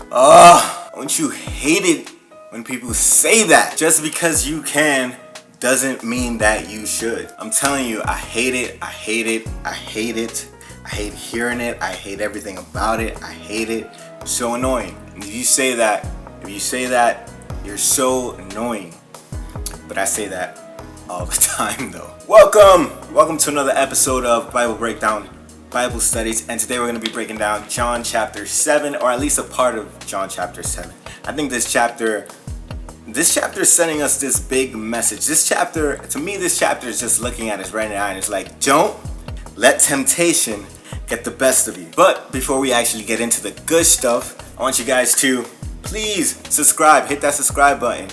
Don't you hate it when people say that? Just because you can doesn't mean that you should. I'm telling you, I hate it. I hate it. I hate it. I hate hearing it. I hate everything about it. I hate it. So annoying. And if you say that, you're so annoying. But I say that all the time though. Welcome to another episode of Bible Breakdown, Bible Studies, and today we're going to be breaking down John chapter 7, or at least a part of John chapter 7. I think this chapter is sending us this big message. This chapter is just looking at us right in the eye and it's like, don't let temptation get the best of you. But before we actually get into the good stuff, I want you guys to please subscribe, hit that subscribe button.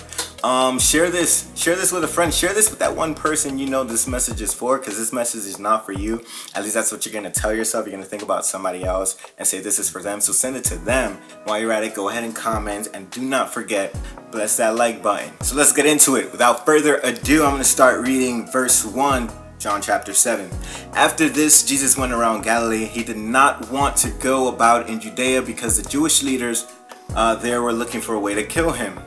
Share this with a friend. Share this with that one person you know this message is for, because this message is not for you. At least that's what you're going to tell yourself. You're going to think about somebody else and say this is for them. So send it to them. While you're at it, go ahead and comment, and do not forget, bless that like button. So let's get into it. Without further ado, I'm going to start reading verse 1, John chapter 7. After this, Jesus went around Galilee. He did not want to go about in Judea because the Jewish leaders there were looking for a way to kill him.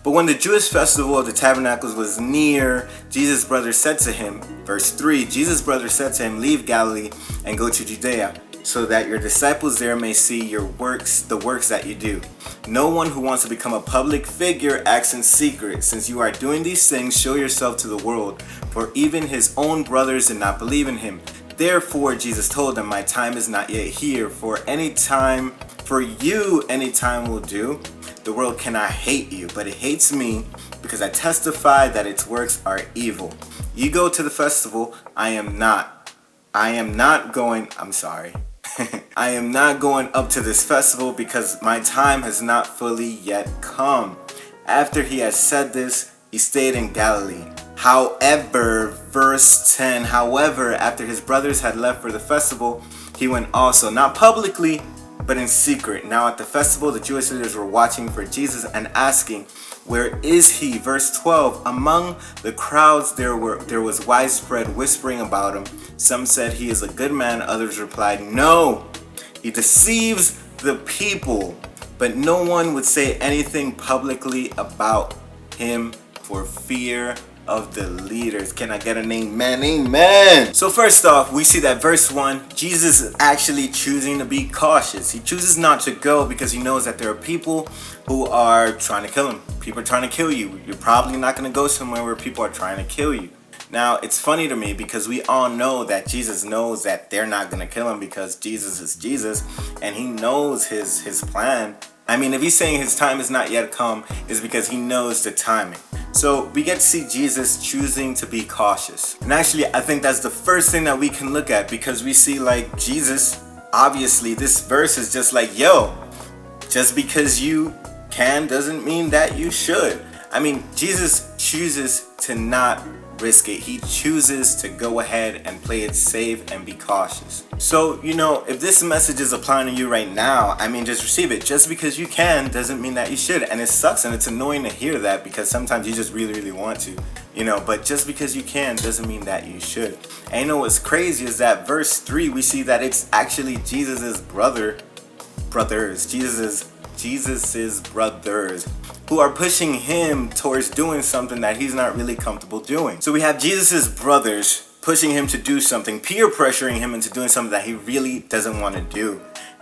But when the Jewish festival of the tabernacles was near, Jesus' brother said to him, verse 3, Jesus' brother said to him, leave Galilee and go to Judea, so that your disciples there may see your works, the works that you do. No one who wants to become a public figure acts in secret. Since you are doing these things, show yourself to the world. For even his own brothers did not believe in him. Therefore, Jesus told them, my time is not yet here. For any time will do. The world cannot hate you, but it hates me because I testify that its works are evil. You go to the festival. I am not going up to this festival because my time has not fully yet come. After he had said this, he stayed in Galilee. However, verse 10, after his brothers had left for the festival, he went also, not publicly, but in secret. Now at the festival, the Jewish leaders were watching for Jesus and asking, where is he? Verse 12, among the crowds there was widespread whispering about him. Some said he is a good man. Others replied, no, he deceives the people. But no one would say anything publicly about him for fear of the leaders. Can I get an amen? Amen. So first off, we see that verse 1, Jesus is actually choosing to be cautious. He chooses not to go because he knows that there are people who are trying to kill him. People are trying to kill you. You're probably not going to go somewhere where people are trying to kill you. Now, it's funny to me because we all know that Jesus knows that they're not going to kill him because Jesus is Jesus and he knows his plan. I mean, if he's saying his time has not yet come, it's because he knows the timing. So we get to see Jesus choosing to be cautious. And actually, I think that's the first thing that we can look at, because we see like Jesus, obviously this verse is just like, yo, just because you can doesn't mean that you should. I mean, Jesus chooses to not risk it. He chooses to go ahead and play it safe and be cautious. So, if this message is applying to you right now, I mean, just receive it. Just because you can doesn't mean that you should. And it sucks and it's annoying to hear that because sometimes you just really, really want to, but just because you can doesn't mean that you should. And what's crazy is that verse 3, we see that it's actually Jesus's brothers, who are pushing him towards doing something that he's not really comfortable doing. So we have Jesus's brothers pushing him to do something, peer pressuring him into doing something that he really doesn't want to do.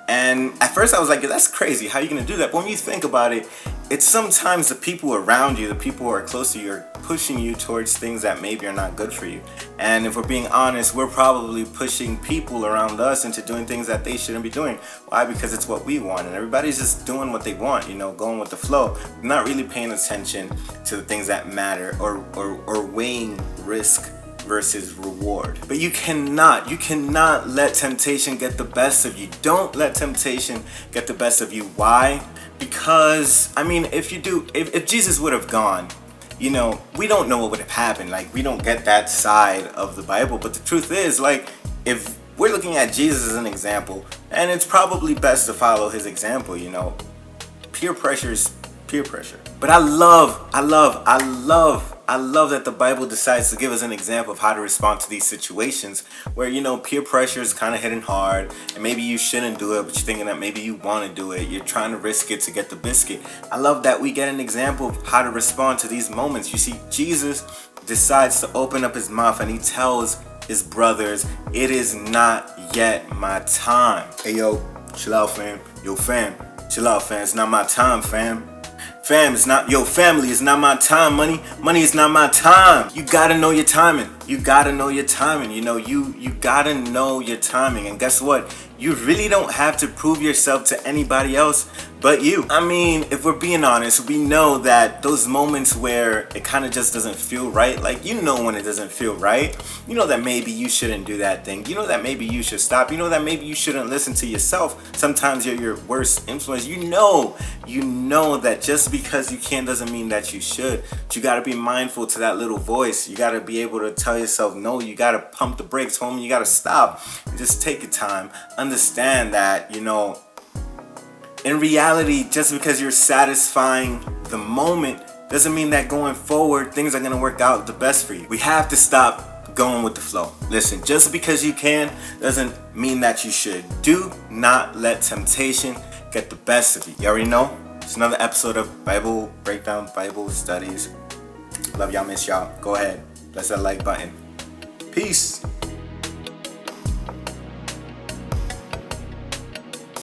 And at first I was like, that's crazy. How are you going to do that? But when you think about it, it's sometimes the people around you, the people who are close to you, are pushing you towards things that maybe are not good for you. And if we're being honest, we're probably pushing people around us into doing things that they shouldn't be doing. Why? Because it's what we want. And everybody's just doing what they want, going with the flow. Not really paying attention to the things that matter or weighing risk versus reward. But you cannot let temptation get the best of you. Don't let temptation get the best of you. Why? Because, I mean, if Jesus would have gone, we don't know what would have happened. Like, we don't get that side of the Bible. But the truth is, like, if we're looking at Jesus as an example, and it's probably best to follow his example, Peer pressure is peer pressure. But I love I love that the Bible decides to give us an example of how to respond to these situations where, peer pressure is kind of hitting hard and maybe you shouldn't do it, but you're thinking that maybe you want to do it. You're trying to risk it to get the biscuit. I love that we get an example of how to respond to these moments. You see, Jesus decides to open up his mouth and he tells his brothers, it is not yet my time. Hey, yo, chill out, fam. Yo, fam, chill out, fam. It's not my time, fam. Fam, it's not, family, it's not my time. Money is not my time. You gotta know your timing. You gotta know your timing. You gotta know your timing. And guess what? You really don't have to prove yourself to anybody else but you. I mean, if we're being honest, we know that those moments where it kind of just doesn't feel right, like when it doesn't feel right, that maybe you shouldn't do that thing, that maybe you should stop, that maybe you shouldn't listen to yourself. Sometimes you're your worst influence. You know that just because you can doesn't mean that you should. But you gotta be mindful to that little voice. You gotta be able to tell yourself no. You gotta pump the brakes, homie. You gotta stop. Just take your time. Understand that, in reality, just because you're satisfying the moment doesn't mean that going forward things are going to work out the best for you. We have to stop going with the flow. Listen, just because you can doesn't mean that you should. Do not let temptation get the best of you. You already know. It's another episode of Bible Breakdown, Bible Studies. Love y'all, miss y'all. Go ahead, press that like button. Peace.